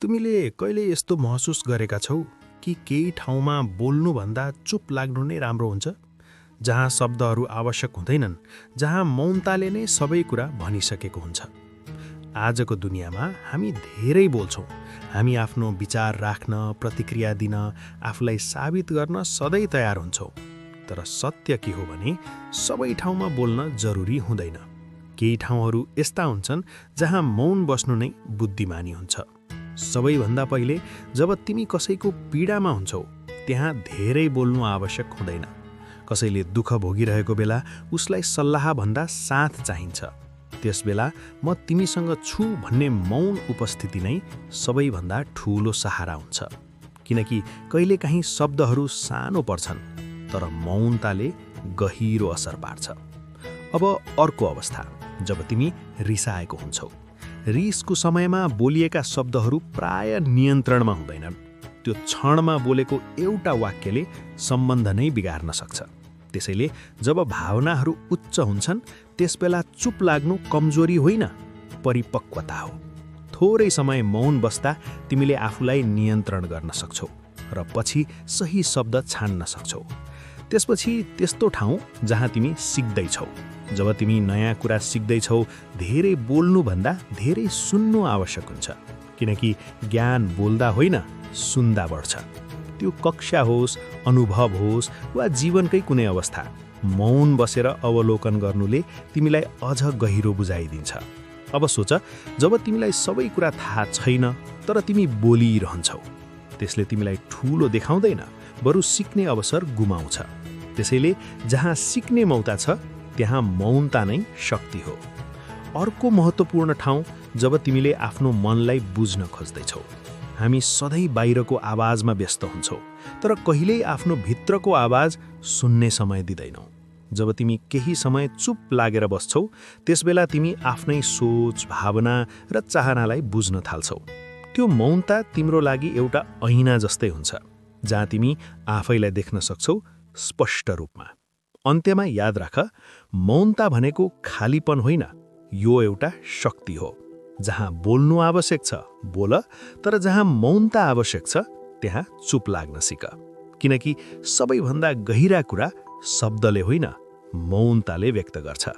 तिमीले कहिले यस्तो महसुस गरेका छौ कि केही ठाउँमा बोल्नुभन्दा चुप लाग्नु नै राम्रो हुन्छ, जहाँ शब्दहरू आवश्यक हुँदैनन्, जहाँ मौनताले नै सबै कुरा भनिसकेको हुन्छ। आजको दुनियाँमा हामी धेरै बोल्छौँ। हामी आफ्नो विचार राख्न, प्रतिक्रिया दिन, आफूलाई साबित गर्न सधैँ तयार हुन्छौँ। तर सत्य के हो भने सबै ठाउँमा बोल्न जरुरी हुँदैन। केही ठाउँहरू यस्ता हुन्छन् जहाँ मौन बस्नु नै बुद्धिमानी हुन्छ। सबैभन्दा पहिले जब तिमी कसैको पीडामा हुन्छौ, त्यहाँ धेरै बोल्नु आवश्यक हुँदैन। कसैले दुःख भोगिरहेको बेला उसलाई सल्लाह भन्दा साथ चाहिन्छ। त्यसबेला म तिमीसँग छु भन्ने मौन उपस्थिति नै सबैभन्दा ठूलो सहारा हुन्छ। किनकि कहिलेकाहीँ शब्दहरू सानो पर्छन्, तर मौनताले गहिरो असर पार्छ। अब अर्को अवस्था, जब तिमी रिसाएको हुन्छौ। रिसको समयमा बोलिएका शब्दहरू प्राय नियन्त्रणमा हुँदैनन्। त्यो क्षणमा बोलेको एउटा वाक्यले सम्बन्ध नै बिगार्न सक्छ। त्यसैले जब भावनाहरू उच्च हुन्छन्, त्यसबेला चुप लाग्नु कमजोरी होइन, परिपक्वता हो। थोरै समय मौन बस्दा तिमीले आफूलाई नियन्त्रण गर्न सक्छौ र पछि सही शब्द छान्न सक्छौ। त्यसपछि त्यस्तो ठाउँ जहाँ तिमी सिक्दैछौ। जब तिमी नयाँ कुरा सिक्दैछौ, धेरै बोल्नुभन्दा धेरै सुन्नु आवश्यक हुन्छ। किनकि ज्ञान बोल्दा होइन, सुन्दा बढ्छ। त्यो कक्षा होस्, अनुभव होस् वा जीवनकै कुनै अवस्था, मौन बसेर अवलोकन गर्नुले तिमीलाई अझ गहिरो बुझाइदिन्छ। अब सोच, जब तिमीलाई सबै कुरा थाहा छैन तर तिमी बोलिरहन्छौ, त्यसले तिमीलाई ठूलो देखाउँदैन, बरु सिक्ने अवसर गुमाउँछ। त्यसैले जहाँ सिक्ने मौका छ, त्यहाँ मौनता नै शक्ति हो। अर्को महत्त्वपूर्ण ठाउँ, जब तिमीले आफ्नो मनलाई बुझ्न खोज्दैछौ। हामी सधैँ बाहिरको आवाजमा व्यस्त हुन्छौँ, तर कहिल्यै आफ्नो भित्रको आवाज सुन्ने समय दिँदैनौ। जब तिमी केही समय चुप लागेर बस्छौ, त्यसबेला तिमी आफ्नै सोच, भावना र चाहनालाई बुझ्न थाल्छौ। त्यो मौनता तिम्रो लागि एउटा ऐना जस्तै हुन्छ, जहाँ तिमी आफैलाई देख्न सक्छौ स्पष्ट रूपमा। अन्त्यमा याद राख, मौनता भनेको खालीपन होइन, यो एउटा शक्ति हो। जहाँ बोल्नु आवश्यक छ, बोल, तर जहाँ मौनता आवश्यक छ, त्यहाँ चुप लाग्न सिक। किनकि सबैभन्दा गहिरा कुरा शब्दले होइन, मौनताले व्यक्त गर्छ।